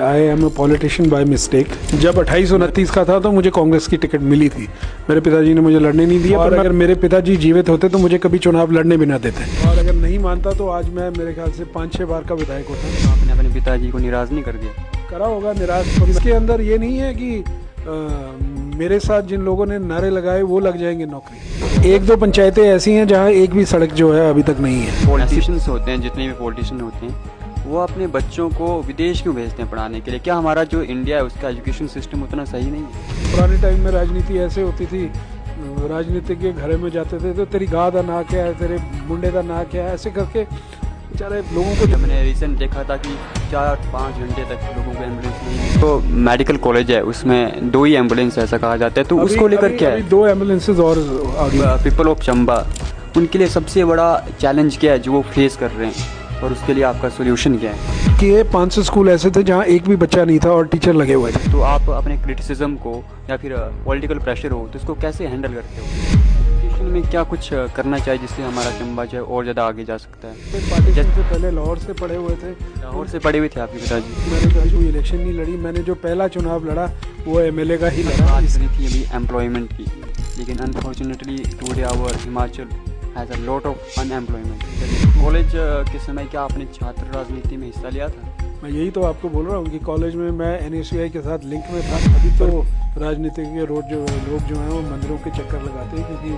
I am a politician by mistake. जब 2829 का था तो मुझे कांग्रेस की टिकट मिली थी। मेरे पिताजी ने मुझे लड़ने नहीं दिया, और अगर मेरे पिताजी जीवित होते तो मुझे कभी चुनाव लड़ने भी ना देते, और अगर नहीं मानता तो आज मैं मेरे ख्याल से 5-6 बार का विधायक होता। आपने अपने पिताजी को निराश नहीं कर दिया? करा होगा निराश। इसके अंदर ये नहीं है कि मेरे साथ जिन लोगों ने नारे लगाए वो लग जाएंगे नौकरी। 1-2 पंचायतें ऐसी हैं जहाँ एक भी सड़क जो है अभी तक नहीं है। पॉलिटिशियंस होते हैं, जितने भी पॉलिटिशियन होते हैं, वो अपने बच्चों को विदेश क्यों भेजते हैं पढ़ाने के लिए? क्या हमारा जो इंडिया है उसका एजुकेशन सिस्टम उतना सही नहीं है? पुराने टाइम में राजनीति ऐसे होती थी, राजनीतिक के घर में जाते थे तो तेरी गाँ का ना क्या है, तेरे मुंडे का ना क्या है, ऐसे करके बेचारे लोगों को। मैंने रिसेंट देखा था कि 4-5 घंटे तक लोगों को एम्बुलेंस नहीं है। तो मेडिकल कॉलेज है, उसमें 2 ही एम्बुलेंस ऐसा कहा जाता है, तो उसको लेकर क्या है? 2 एम्बुलेंसेज और पीपल ऑफ चंबा, उनके लिए सबसे बड़ा चैलेंज क्या है जो वो फेस कर रहे हैं, और उसके लिए आपका सोल्यूशन क्या है? कि ये 500 स्कूल ऐसे थे जहाँ एक भी बच्चा नहीं था और टीचर लगे हुए थे। तो आप अपने क्रिटिसिज्म को या फिर पॉलिटिकल प्रेशर हो तो इसको कैसे हैंडल करते हो? एजुकेशन में क्या कुछ करना चाहिए जिससे हमारा चंबा जो है और ज़्यादा आगे जा सकता है? पार्टीशन से पहले लाहौर से पढ़े हुए थे। लाहौर से पढ़े हुए थे आपके पिताजी? मैंने तो कोई इलेक्शन नहीं लड़ी, मैंने जो पहला चुनाव लड़ा वो MLA का ही लड़ा। बात करी थी अभी एम्प्लॉयमेंट की, लेकिन unfortunately today our Himachal has a lot of unemployment. College के समय क्या आपने छात्र राजनीति में हिस्सा लिया था? मैं यही तो आपको बोल रहा हूँ कि कॉलेज में मैं NSUI के साथ लिंक में था। अभी तो राजनीति के लोग जो हैं वो मंदिरों के चक्कर लगाते हैं, क्योंकि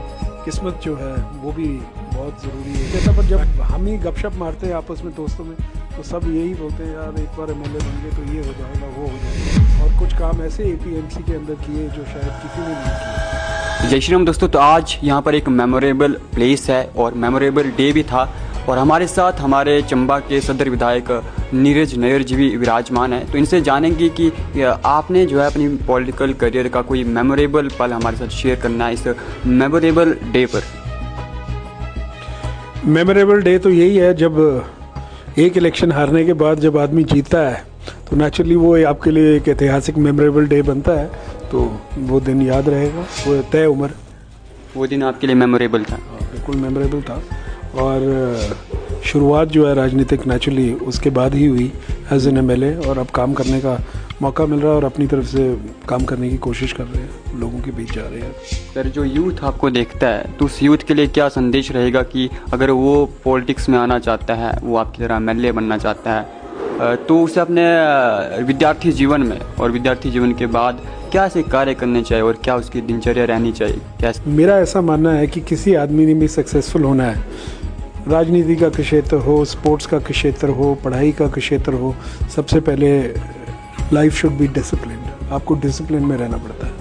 किस्मत जो है वो भी बहुत ज़रूरी है। जैसा पर जब हम ही गपशप मारते हैं आपस में दोस्तों में, तो सब यही बोलते हैं यार एक बार MLA बन गए तो ये हो जाएगा वो हो जाएगा, और कुछ काम ऐसे APMC के अंदर किए जो शायद किसी ने नहीं किए। जय श्री राम दोस्तों, तो आज यहाँ पर एक मेमोरेबल प्लेस है और मेमोरेबल डे भी था, और हमारे साथ हमारे चंबा के सदर विधायक नीरज नायर जी भी विराजमान है। तो इनसे जानेंगे कि आपने जो है अपनी पॉलिटिकल करियर का कोई मेमोरेबल पल हमारे साथ शेयर करना है इस मेमोरेबल डे पर। मेमोरेबल डे तो यही है जब एक इलेक्शन हारने के बाद जब आदमी जीतता है तो नेचुरली वो आपके लिए एक ऐतिहासिक मेमोरेबल डे बनता है, तो वो दिन याद रहेगा, वो तय उम्र। वो दिन आपके लिए मेमोरेबल था? बिल्कुल मेमोरेबल था, और शुरुआत जो है राजनीतिक नेचुरली उसके बाद ही हुई एज एन MLA, और अब काम करने का मौका मिल रहा है और अपनी तरफ से काम करने की कोशिश कर रहे हैं, लोगों के बीच जा रहे हैं। सर, जो यूथ आपको देखता है तो उस यूथ के लिए क्या संदेश रहेगा कि अगर वो पॉलिटिक्स में आना चाहता है, वो आपकी तरह MLA बनना चाहता है, तो उसे अपने विद्यार्थी जीवन में और विद्यार्थी जीवन के बाद क्या ऐसे कार्य करने चाहिए और क्या उसकी दिनचर्या रहनी चाहिए? क्या मेरा ऐसा मानना है कि किसी आदमी ने भी सक्सेसफुल होना है, राजनीति का क्षेत्र हो, स्पोर्ट्स का क्षेत्र हो, पढ़ाई का क्षेत्र हो, सबसे पहले लाइफ शुड बी डिसिप्लिन। आपको डिसिप्लिन में रहना पड़ता है,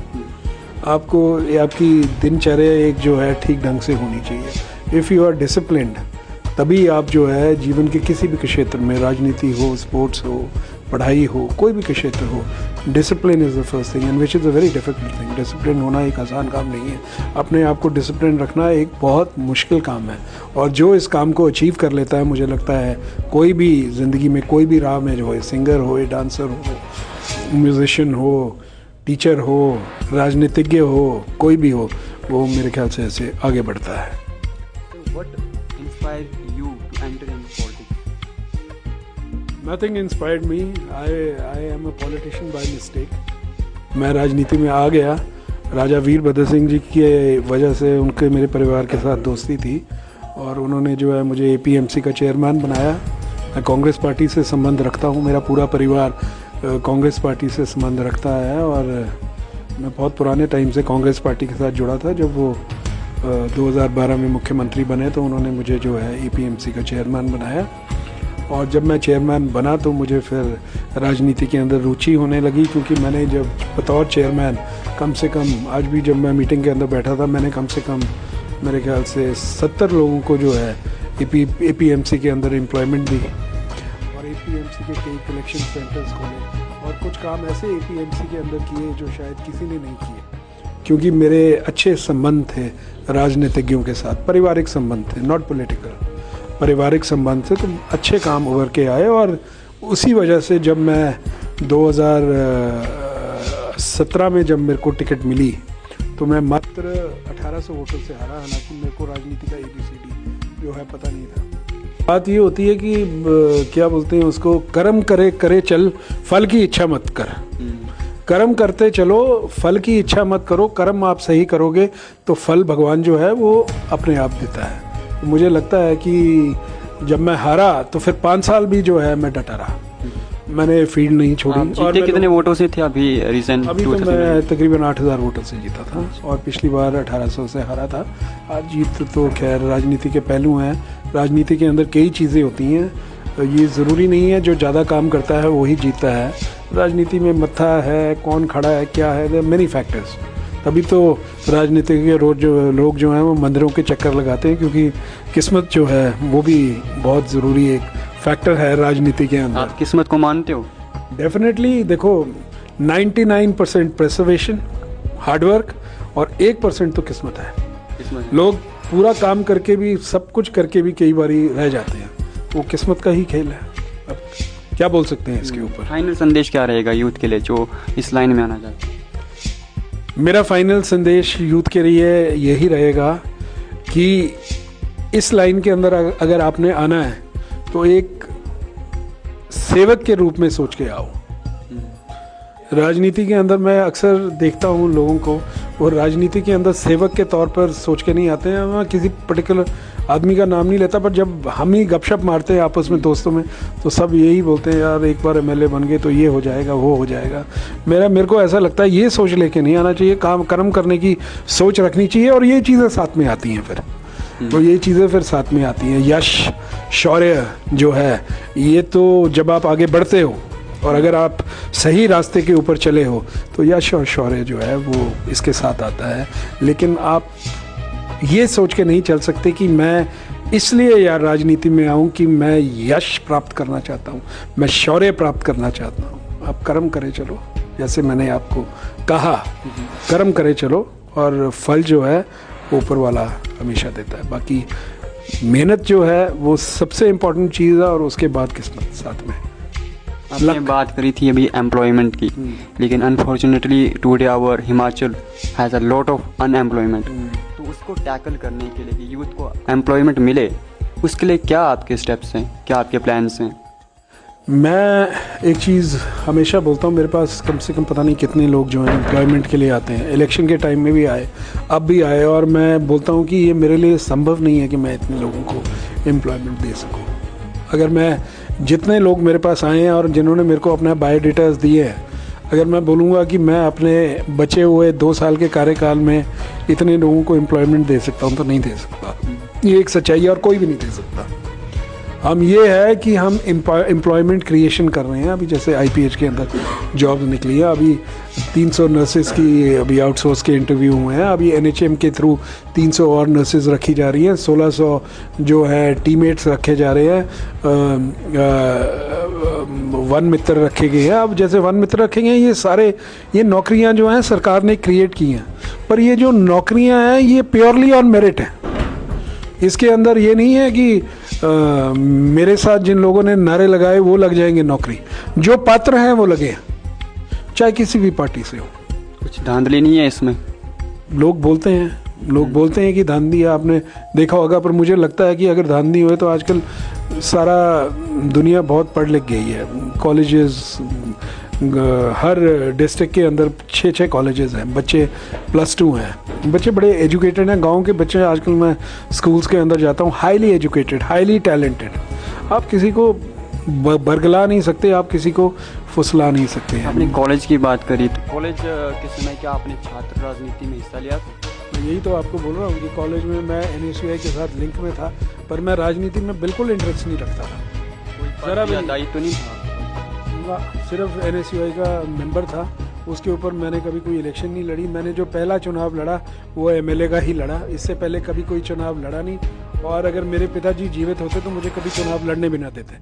आपको आपकी दिनचर्या एक जो है ठीक ढंग से होनी चाहिए। इफ़ यू आर डिसिप्लिन्ड तभी आप जो है जीवन के किसी भी क्षेत्र में, राजनीति हो, स्पोर्ट्स हो, पढ़ाई हो, कोई भी क्षेत्र हो, discipline is the first thing and which is a very difficult thing. Discipline होना एक आसान काम नहीं है, अपने आप को डिसिप्लिन रखना एक बहुत मुश्किल काम है, और जो इस काम को अचीव कर लेता है, मुझे लगता है कोई भी ज़िंदगी में कोई भी राह में जो है, सिंगर हो, डांसर हो, म्यूजिशियन हो, टीचर हो, राजनीतिज्ञ हो, कोई भी हो, वो मेरे ख्याल से ऐसे आगे बढ़ता है। Nothing inspired me. I am a politician by mistake. मैं राजनीति में आ गया राजा वीरभद्र सिंह जी की वजह से। उनके मेरे परिवार के साथ दोस्ती थी और उन्होंने जो है मुझे APMC का चेयरमैन बनाया। मैं कांग्रेस पार्टी से संबंध रखता हूँ, मेरा पूरा परिवार कांग्रेस पार्टी से संबंध रखता है, और मैं बहुत पुराने टाइम से कांग्रेस पार्टी के साथ जुड़ा था। जब वो 2012 में मुख्यमंत्री बने तो उन्होंने मुझे जो है APMC का चेयरमैन बनाया, और जब मैं चेयरमैन बना तो मुझे फिर राजनीति के अंदर रुचि होने लगी, क्योंकि मैंने जब बतौर चेयरमैन कम से कम, आज भी जब मैं मीटिंग के अंदर बैठा था, मैंने कम से कम मेरे ख्याल से 70 लोगों को जो है APMC के अंदर एम्प्लॉयमेंट दी, और APMC के कई कलेक्शन सेंटर्स खोले, और कुछ काम ऐसे APMC के अंदर किए जो शायद किसी ने नहीं किए, क्योंकि मेरे अच्छे संबंध थे राजनीतिज्ञों के साथ, पारिवारिक संबंध थे, नॉट पॉलिटिकल, पारिवारिक संबंध से, तो अच्छे काम उभर के आए। और उसी वजह से जब मैं 2017 में जब मेरे को टिकट मिली तो मैं मात्र 1800 वोटों से हारा, हालांकि मेरे को राजनीति का ABCD जो है पता नहीं था। बात ये होती है कि क्या बोलते हैं उसको, कर्म करे करे चल, फल की इच्छा मत कर। कर्म करते चलो, फल की इच्छा मत करो। कर्म आप सही करोगे तो फल भगवान जो है वो अपने आप देता है। मुझे लगता है कि जब मैं हारा तो फिर 5 साल भी जो है मैं डटा रहा, मैंने फील्ड नहीं छोड़ी। और कितने वोटों से थे अभी रिसेंट? अभी तो मैं तकरीबन 8,000 वोटों से जीता था और पिछली बार 1,800 से हारा था। आज जीत तो खैर राजनीति के पहलू हैं, राजनीति के अंदर कई चीज़ें होती हैं, ये ज़रूरी नहीं है जो ज़्यादा काम करता है वही जीतता है। राजनीति में मत्था है, कौन खड़ा है, क्या है, देयर मेनी फैक्टर्स। तभी तो राजनीति के लोग जो हैं वो मंदिरों के चक्कर लगाते हैं, क्योंकि किस्मत जो है वो भी बहुत ज़रूरी एक फैक्टर है राजनीति के अंदर। आप किस्मत को मानते हो? डेफिनेटली। देखो 99% प्रिजर्वेशन, हार्डवर्क और 1% तो किस्मत है। लोग पूरा काम करके भी, सब कुछ करके भी कई बारी रह जाते हैं, वो किस्मत का ही खेल है। अब क्या बोल सकते हैं इसके ऊपर। फाइनल संदेश क्या रहेगा यूथ के लिए जो इस लाइन में आना चाहते हैं? मेरा फाइनल संदेश यूथ के लिए यही रहेगा कि इस लाइन के अंदर अगर आपने आना है तो एक सेवक के रूप में सोच के आओ। राजनीति के अंदर मैं अक्सर देखता हूँ लोगों को, वो राजनीति के अंदर सेवक के तौर पर सोच के नहीं आते हैं। मैं किसी पर्टिकुलर आदमी का नाम नहीं लेता, पर जब हम ही गपशप मारते हैं आपस में दोस्तों में तो सब यही बोलते हैं यार एक बार एमएलए बन गए तो ये हो जाएगा, वो हो जाएगा। मेरे को ऐसा लगता है ये सोच लेके नहीं आना चाहिए, कर्म करने की सोच रखनी चाहिए और ये चीज़ें साथ में आती हैं फिर। तो ये चीज़ें फिर साथ में आती हैं। यश शौर्य जो है ये तो जब आप आगे बढ़ते हो और अगर आप सही रास्ते के ऊपर चले हो तो यश और शौर्य जो है वो इसके साथ आता है। लेकिन आप ये सोच के नहीं चल सकते कि मैं इसलिए यार राजनीति में आऊँ कि मैं यश प्राप्त करना चाहता हूँ, मैं शौर्य प्राप्त करना चाहता हूँ। आप कर्म करे चलो, जैसे मैंने आपको कहा, कर्म करे चलो और फल जो है ऊपर वाला हमेशा देता है। बाकी मेहनत जो है वो सबसे इम्पोर्टेंट चीज़ है और उसके बाद किस्मत साथ में। आपने बात करी थी अभी एम्प्लॉयमेंट की, लेकिन unfortunately today our Himachal has a lot of unemployment. तो उसको टैकल करने के लिए कि यूथ को एम्प्लॉयमेंट मिले, उसके लिए क्या आपके स्टेप्स हैं, क्या आपके प्लान्स हैं? मैं एक चीज़ हमेशा बोलता हूँ, मेरे पास कम से कम पता नहीं कितने लोग जो हैं एम्प्लॉयमेंट के लिए आते हैं। इलेक्शन के टाइम में भी आए, अब भी आए, और मैं बोलता हूँ कि ये मेरे लिए संभव नहीं है कि मैं इतने लोगों को एम्प्लॉयमेंट दे सकूँ। अगर मैं जितने लोग मेरे पास आए हैं और जिन्होंने मेरे को अपना बायोडेटास दिए हैं, अगर मैं बोलूँगा कि मैं अपने बचे हुए 2 साल के कार्यकाल में इतने लोगों को एम्प्लॉयमेंट दे सकता हूँ तो नहीं दे सकता। ये एक सच्चाई है और कोई भी नहीं दे सकता। हम ये है कि हम एम्प्लॉयमेंट क्रिएशन कर रहे हैं। अभी जैसे IPH के अंदर जॉब निकली है, अभी 300 नर्सेज की अभी आउटसोर्स के इंटरव्यू हुए हैं। अभी NHM के थ्रू 300 और नर्सेज रखी जा रही हैं, 1600 जो है टीममेट्स रखे जा रहे हैं, वन मित्र रखे गए हैं। अब जैसे वन मित्र रखे गए हैं, ये नौकरियां जो हैं सरकार ने क्रिएट की हैं, पर ये जो नौकरियां हैं ये प्योरली ऑन मेरिट है। इसके अंदर ये नहीं है कि मेरे साथ जिन लोगों ने नारे लगाए वो लग जाएंगे नौकरी। जो पात्र हैं वो लगे, चाहे किसी भी पार्टी से हो। कुछ धांधली नहीं है इसमें? लोग बोलते हैं कि धांधली है, आपने देखा होगा, पर मुझे लगता है कि अगर धांधली हुए तो आजकल सारा दुनिया बहुत पढ़ लिख गई है। कॉलेजेस हर डिस्ट्रिक्ट के अंदर 6-6 कॉलेजेस हैं, बच्चे +2 हैं, बच्चे बड़े एजुकेटेड हैं। गांव के बच्चे आजकल मैं स्कूल्स के अंदर जाता हूँ, हाईली एजुकेटेड, हाईली टैलेंटेड। आप किसी को बरगला नहीं सकते, आप किसी को फुसला नहीं सकते हैं। आपने कॉलेज की बात करी, तो कॉलेज के समय क्या आपने छात्र राजनीति में हिस्सा लिया था? यही तो आपको बोल रहा हूँ कि कॉलेज में मैं NSUI के साथ लिंक में था, पर मैं राजनीति में बिल्कुल इंटरेस्ट नहीं रखता था। जरा भी दायित्व नहीं था, सिर्फ NSUI का मेंबर था। उसके ऊपर मैंने कभी कोई इलेक्शन नहीं लड़ी। मैंने जो पहला चुनाव लड़ा वो MLA का ही लड़ा, इससे पहले कभी कोई चुनाव लड़ा नहीं। और अगर मेरे पिताजी जीवित होते तो मुझे कभी चुनाव लड़ने भी ना देते,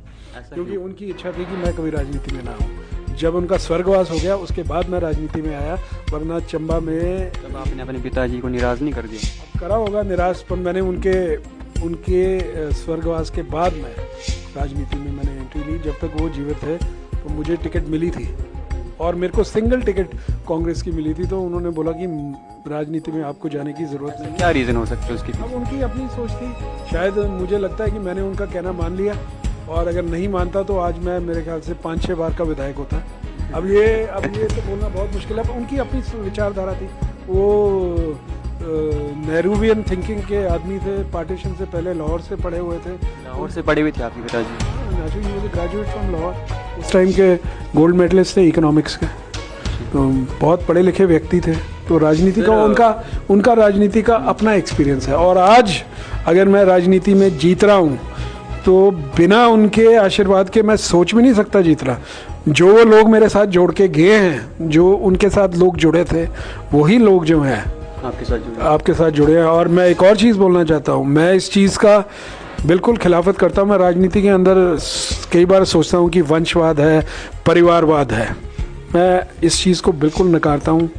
क्योंकि उनकी इच्छा थी कि मैं कभी राजनीति में ना आऊँ। जब उनका स्वर्गवास हो गया उसके बाद मैं राजनीति में आया, वरना चंबा में। तब आपने अपने पिताजी को निराश नहीं कर दिया? करा होगा निराश, पर मैंने उनके स्वर्गवास के बाद मैं राजनीति में मैंने एंट्री ली। जब तक वो जीवित थे तो मुझे टिकट मिली थी, और मेरे को सिंगल टिकट कांग्रेस की मिली थी, तो उन्होंने बोला कि राजनीति में आपको जाने की ज़रूरत नहीं। क्या रीज़न हो सकता है उसकी? अब उनकी अपनी सोच थी, शायद मुझे लगता है कि मैंने उनका कहना मान लिया, और अगर नहीं मानता तो आज मैं मेरे ख्याल से 5-6 बार का विधायक होता। अब ये तो बोलना बहुत मुश्किल है। उनकी अपनी विचारधारा थी, वो नेहरूवियन थिंकिंग के आदमी थे, पार्टीशन से पहले लाहौर से पढ़े हुए थे। लाहौर से पढ़े हुए थे आपके पिताजी? नेचुरली ग्रेजुएट फ्रॉम लाहौर, उस टाइम के गोल्ड मेडलिस्ट थे इकोनॉमिक्स के, तो बहुत पढ़े लिखे व्यक्ति थे। तो राजनीति का उनका राजनीति का अपना एक्सपीरियंस है। और आज अगर मैं राजनीति में जीत रहा हूँ तो बिना उनके आशीर्वाद के मैं सोच भी नहीं सकता जीत रहा। जो वो लोग मेरे साथ जोड़ के गए हैं, जो उनके साथ लोग जुड़े थे, वही लोग जो हैं आपके साथ जुड़े हैं। और मैं एक और चीज़ बोलना चाहता हूँ, मैं इस चीज़ का बिल्कुल खिलाफत करता हूँ। मैं राजनीति के अंदर कई बार सोचता हूँ कि वंशवाद है, परिवारवाद है, मैं इस चीज़ को बिल्कुल नकारता हूँ।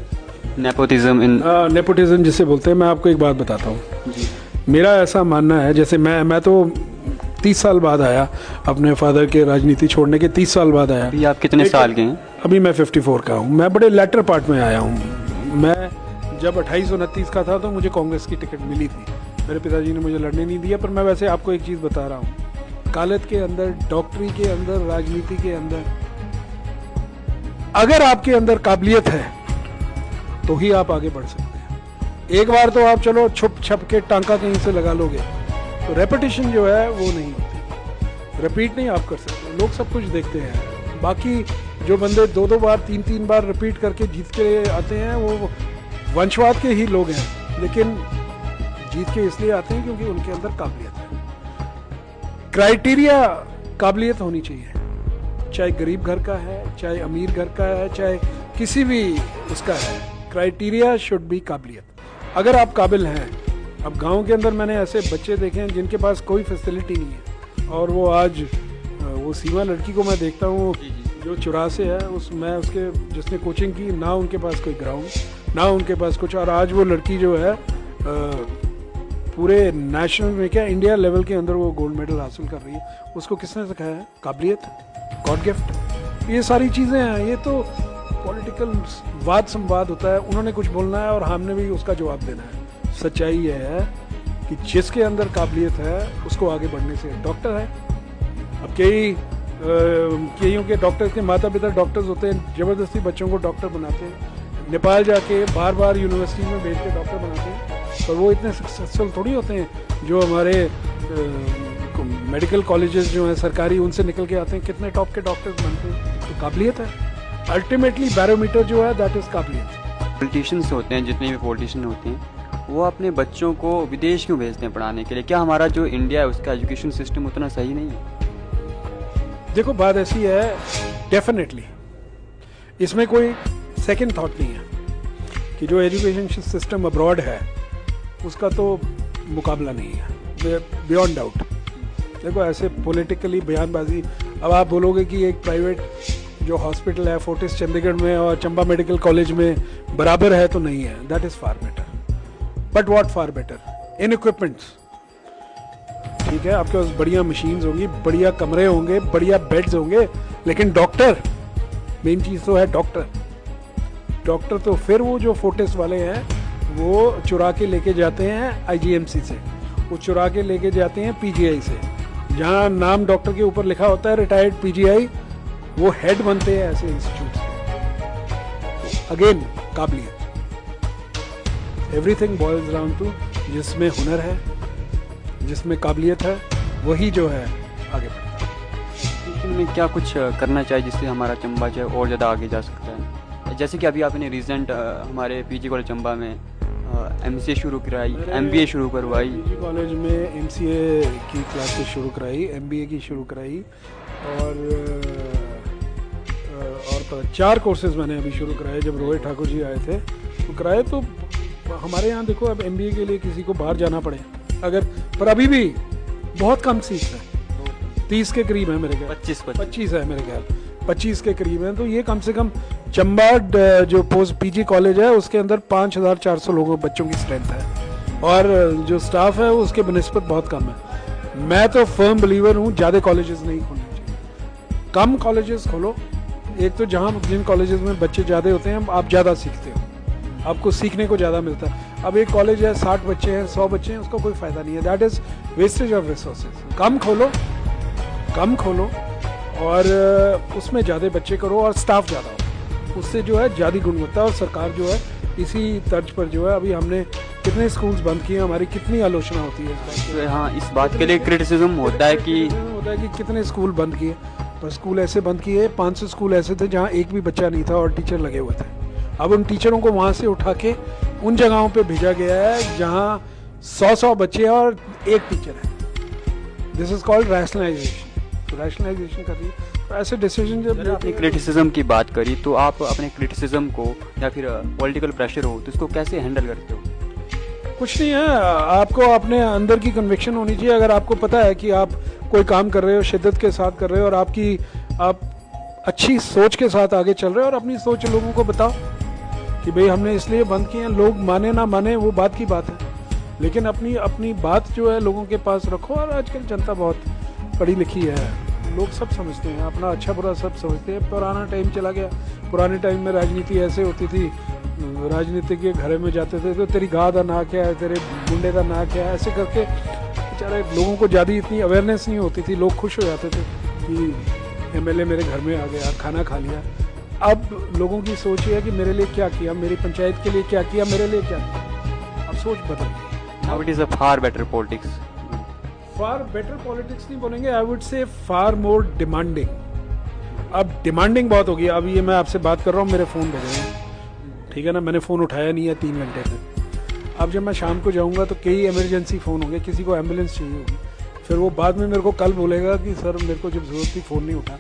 नेपोटिज्म जिसे बोलते हैं। मैं आपको एक बात बताता हूँ, मेरा ऐसा मानना है, जैसे मैं तो 30 साल बाद आया, अपने फादर के राजनीति छोड़ने के 30 साल बाद आया। अभी आप कितने साल के हैं? अभी मैं 54 का हूँ। मैं बड़े लेटर पार्ट में आया हूँ। मैं जब 28-29 का था तो मुझे कांग्रेस की टिकट मिली थी, मेरे पिताजी ने मुझे लड़ने नहीं दिया। पर मैं वैसे आपको एक चीज़ बता रहा हूँ, कालत के अंदर, डॉक्टरी के अंदर, राजनीति के अंदर, अगर आपके अंदर काबिलियत है तो ही आप आगे बढ़ सकते हैं। एक बार तो आप चलो छुप छप के टांका कहीं से लगा लोगे, तो रेपिटेशन जो है वो नहीं होती, रिपीट नहीं आप कर सकते। लोग सब कुछ देखते हैं। बाकी जो बंदे 2-2 बार 3-3 बार रिपीट करके जीत के आते हैं, वो वंशवाद के ही लोग हैं, लेकिन जीत के इसलिए आते हैं क्योंकि उनके अंदर काबिलियत है। क्राइटेरिया काबिलियत होनी चाहिए, चाहे गरीब घर का है, चाहे अमीर घर का है, चाहे किसी भी उसका है। क्राइटेरिया शुड बी काबिलियत। अगर आप काबिल हैं, अब गांव के अंदर मैंने ऐसे बच्चे देखे हैं जिनके पास कोई फैसिलिटी नहीं है, और वो आज वो सीमा लड़की को मैं देखता हूँ जो 84 है, मैं उसके जिसने कोचिंग की, ना उनके पास कोई ग्राउंड, ना उनके पास कुछ, और आज वो लड़की जो है पूरे नेशनल में, क्या इंडिया लेवल के अंदर वो गोल्ड मेडल हासिल कर रही है। उसको किसने सिखाया है? काबिलियत, गॉड गिफ्ट। ये सारी चीज़ें हैं। ये तो पॉलिटिकल वाद संवाद होता है, उन्होंने कुछ बोलना है और हमने भी उसका जवाब देना है। सच्चाई ये है कि जिसके अंदर काबिलियत है उसको आगे बढ़ने से। डॉक्टर है, अब कईयों के डॉक्टर के माता पिता डॉक्टर्स होते हैं, ज़बरदस्ती बच्चों को डॉक्टर बनाते हैं, नेपाल जाके बार बार यूनिवर्सिटी में भेज के डॉक्टर बनाते हैं, पर वो इतने सक्सेसफुल थोड़ी होते हैं। जो हमारे मेडिकल कॉलेजेस जो हैं सरकारी, उनसे निकल के आते हैं, कितने टॉप के डॉक्टर्स बनते हैं। तो काबिलियत है अल्टीमेटली, बैरोमीटर जो है दैट इज़ काबिलियत। पॉलिटिशियंस होते हैं, जितने भी पॉलिटिशियन होते हैं, वो अपने बच्चों को विदेश क्यों भेजते हैं पढ़ाने के लिए? क्या हमारा जो इंडिया है उसका एजुकेशन सिस्टम उतना सही नहीं है? देखो बात ऐसी है, डेफिनेटली इसमें कोई सेकंड थॉट नहीं है कि जो एजुकेशन सिस्टम अब्रॉड है उसका तो मुकाबला नहीं है, बियॉन्ड डाउट। देखो ऐसे पॉलिटिकली बयानबाजी, अब आप बोलोगे कि एक प्राइवेट जो हॉस्पिटल है फोर्टिस चंडीगढ़ में और चंबा मेडिकल कॉलेज में बराबर है, तो नहीं है। That is far better. But what far better? In equipments, ठीक है, आपके पास बढ़िया मशीन्स होंगी, बढ़िया कमरे होंगे, बढ़िया बेड्स होंगे, लेकिन डॉक्टर, मेन चीज़ तो है डॉक्टर। डॉक्टर तो फिर वो जो फोर्टिस वाले हैं वो चुरा के लेके जाते हैं IGMC से, वो चुरा के लेके जाते हैं PGI से, जहाँ नाम डॉक्टर के ऊपर लिखा होता है रिटायर्ड PGI, वो हेड बनते हैं ऐसे इंस्टीट्यूट से। अगेन काबिलियत, एवरीथिंग बॉयल्स डाउन टू जिसमें हुनर है, जिसमें काबिलियत है, वही जो है आगे बढ़ता है। इसमें क्या कुछ करना चाहिए जिससे हमारा चंबा जो है और ज़्यादा आगे जा सकता है? जैसे कि अभी आपने रिसेंट हमारे PG कॉलेज चंबा में MCA शुरू कराई, MBA शुरू करवाई, PG कॉलेज में MCA की क्लासेस शुरू कराई, MBA की शुरू कराई, और 4 कोर्सेज मैंने अभी शुरू कराए। जब रोहित ठाकुर जी आए थे तो कराए। तो हमारे यहाँ देखो, अब MBA के लिए किसी को बाहर जाना पड़े अगर, पर अभी भी बहुत कम सीट है, 30 के करीब है मेरे ख्याल, 25 है मेरे ख्याल, 25 के करीब है। तो ये कम से कम चंबा जो पोस्ट PG कॉलेज है उसके अंदर 5400 लोगों बच्चों की स्ट्रेंथ है, और जो स्टाफ है उसके बनिस्बत बहुत कम है। मैं तो फर्म बिलीवर हूँ, ज़्यादा कॉलेजेस नहीं खोलने चाहिए, कम कॉलेजेस खोलो, एक तो जहाँ जिन कॉलेजेस में बच्चे ज़्यादा होते हैं आप ज़्यादा सीखते हो, आपको सीखने को ज़्यादा मिलता है। अब एक कॉलेज है 60 बच्चे हैं 100 बच्चे हैं, उसका कोई फ़ायदा नहीं है, that is wastage of resources. कम खोलो और उसमें ज़्यादा बच्चे करो और स्टाफ ज़्यादा हो, उससे जो है ज़्यादा गुणवत्ता। और सरकार जो है इसी तर्ज पर जो है अभी हमने कितने स्कूल्स बंद किए, हमारी कितनी आलोचना होती है इस बात तो हाँ, इस बात के लिए क्रिटिसिज्म होता है कि कितने स्कूल बंद किए, पर स्कूल ऐसे बंद किए 500 स्कूल ऐसे थे जहाँ एक भी बच्चा नहीं था और टीचर लगे हुए थे। अब उन टीचरों को वहाँ से उठा के उन जगहों पे भेजा गया है जहाँ 100 बच्चे हैं और एक टीचर है। दिस इज कॉल्ड रैशनलाइजेशन कर रही है। तो ऐसे डिसीजन जब आपने क्रिटिसिज्म की बात करी, तो आप अपने क्रिटिसिज्म को या फिर पॉलिटिकल प्रेशर हो तो इसको कैसे हैंडल करते हो? कुछ नहीं है, आपको अपने अंदर की कन्विक्शन होनी चाहिए। अगर आपको पता है कि आप कोई काम कर रहे हो, शिद्दत के साथ कर रहे हो और आप अच्छी सोच के साथ आगे चल रहे हो और अपनी सोच लोगों को बताओ कि भाई हमने इसलिए बंद किए हैं। लोग माने ना माने वो बात की बात है, लेकिन अपनी बात जो है लोगों के पास रखो। और आजकल जनता बहुत पढ़ी लिखी है, लोग सब समझते हैं, अपना अच्छा बुरा सब समझते हैं। पुराना टाइम चला गया, पुराने टाइम में राजनीति ऐसे होती थी, राजनीति के घर में जाते थे तो तेरी गाह का ना क्या है, तेरे गुंडे का ना क्या है, ऐसे करके बेचारे लोगों को ज़्यादा इतनी अवेयरनेस नहीं होती थी। लोग खुश हो जाते थे कि एमएलए मेरे घर में आ गया, खाना खा लिया। अब लोगों की सोच ये है कि मेरे लिए क्या किया, मेरी पंचायत के लिए क्या किया, मेरे लिए क्या किया। अब सोच बदल गई। Now it is a far better politics. Far better politics नहीं बोलेंगे, I would say far more demanding. अब डिमांडिंग बहुत होगी। अभी ये मैं आपसे बात कर रहा हूँ, मेरे फ़ोन बज रहे हैं, ठीक है ना, मैंने फ़ोन उठाया नहीं है 3 घंटे से। अब जब मैं शाम को जाऊँगा तो कई इमरजेंसी फ़ोन होंगे, किसी को एम्बुलेंस चाहिए होगी, फिर वो बाद में मेरे को कल बोलेगा कि सर मेरे को जब ज़रूरत थी फ़ोन नहीं उठा।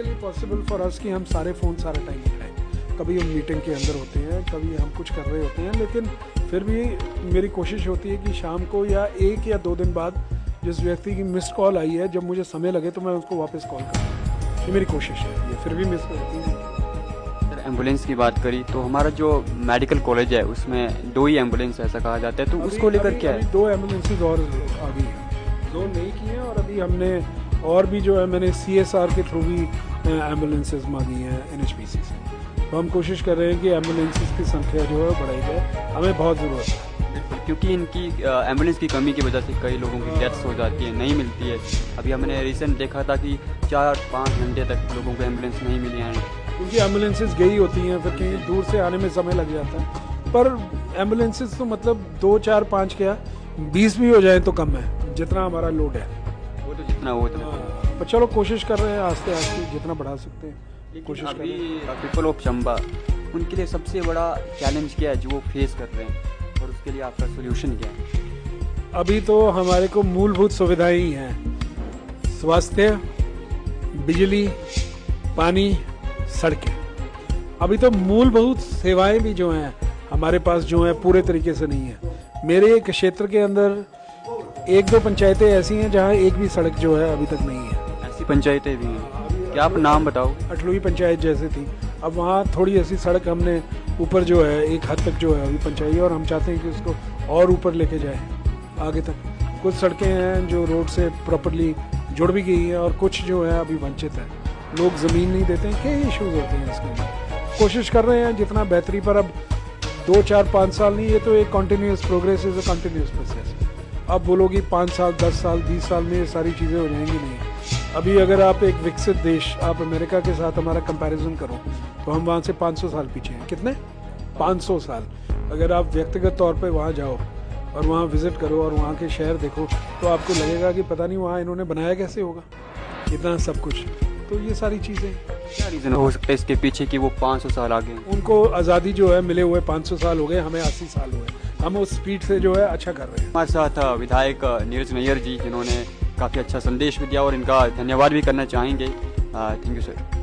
ये पॉसिबल फॉर अस कि हम सारे फ़ोन सारा टाइम उठाएं। कभी हम मीटिंग के अंदर होते हैं, कभी हम कुछ कर रहे होते हैं, लेकिन फिर भी मेरी कोशिश होती है कि शाम को या 1 या 2 दिन बाद जिस व्यक्ति की मिस्ड कॉल आई है, जब मुझे समय लगे तो मैं उसको वापस कॉल करूँ। ये मेरी कोशिश है, ये फिर भी मिस करती है। एम्बुलेंस की बात करी तो हमारा जो मेडिकल कॉलेज है उसमें 2 ही एम्बुलेंस ऐसा कहा जाता है, तो उसको लेकर क्या है? 2 एम्बुलेंसेज और आ गई हैं, 2 नई की हैं और अभी हमने और भी जो है मैंने CSR के थ्रू भी एम्बुलेंसेज मांगी हैं NHPC से। तो हम कोशिश कर रहे हैं कि एम्बुलेंसेज की संख्या जो है बढ़ाई जाए, हमें बहुत ज़रूरत है। क्योंकि इनकी एम्बुलेंस की कमी की वजह से कई लोगों की डेथ्स हो जाती है, नहीं मिलती है। अभी हमने रिसेंट देखा था कि 4-5 घंटे तक लोगों को एम्बुलेंस नहीं मिली है, क्योंकि एम्बुलेंसेज गई होती हैं, फिर कहीं दूर से आने में समय लग जाता है। पर एम्बुलेंसेज तो मतलब 2, 4, 5 क्या 20 भी हो जाए तो कम है, जितना हमारा लोड है वो तो जितना हो उतना। पर चलो कोशिश कर रहे हैं आस्ते आस्ते जितना बढ़ा सकते हैं कोशिश कर रहे हैं। पीपल ऑफ चंबा, उनके लिए सबसे बड़ा चैलेंज क्या है जो वो फेस कर रहे हैं, और उसके लिए आपका सोल्यूशन क्या है? अभी तो हमारे को मूलभूत सुविधाएं ही हैं, स्वास्थ्य, बिजली, पानी, सड़कें। अभी तो मूलभूत सेवाएं भी जो हैं हमारे पास जो हैं पूरे तरीके से नहीं है। मेरे एक क्षेत्र के अंदर 1-2 पंचायतें ऐसी हैं जहां एक भी सड़क जो है अभी तक नहीं है। ऐसी पंचायतें भी हैं, क्या आप नाम बताओ? अठलुई पंचायत जैसे थी, अब वहाँ थोड़ी ऐसी सड़क हमने ऊपर जो है एक हद तक जो है अभी पहुँचाई है और हम चाहते हैं कि उसको और ऊपर लेके जाए आगे तक। कुछ सड़कें हैं जो रोड से प्रॉपरली जुड़ भी गई हैं और कुछ जो है अभी वंचित है, लोग ज़मीन नहीं देते हैं, कई इश्यूज़ होते हैं इसके लिए। कोशिश कर रहे हैं जितना बेहतरी पर। अब 2, 4, 5 साल नहीं, ये तो एक continuous progress is a continuous process. अब बोलोगी 5 साल 10 साल 20 साल में ये सारी चीज़ें हो जाएंगी, नहीं। अभी अगर आप एक विकसित देश, आप अमेरिका के साथ हमारा कंपैरिजन करो तो हम वहाँ से 500 साल पीछे हैं। कितने? 500 साल। अगर आप व्यक्तिगत तौर पे वहाँ जाओ और वहाँ विज़िट करो और वहाँ के शहर देखो तो आपको लगेगा कि पता नहीं वहाँ इन्होंने बनाया कैसे होगा इतना सब कुछ। तो ये सारी चीज़ें क्या रीज़न हो सकता है इसके पीछे कि वो 500 साल आगे? उनको आज़ादी जो है मिले हुए 500 साल हो गए, हमें 80 साल हुए। हम उस स्पीड से जो है अच्छा कर रहे हैं। हमारे साथ विधायक नीरज नैयर जी, जिन्होंने काफ़ी अच्छा संदेश भी दिया और इनका धन्यवाद भी करना चाहेंगे। Thank you sir.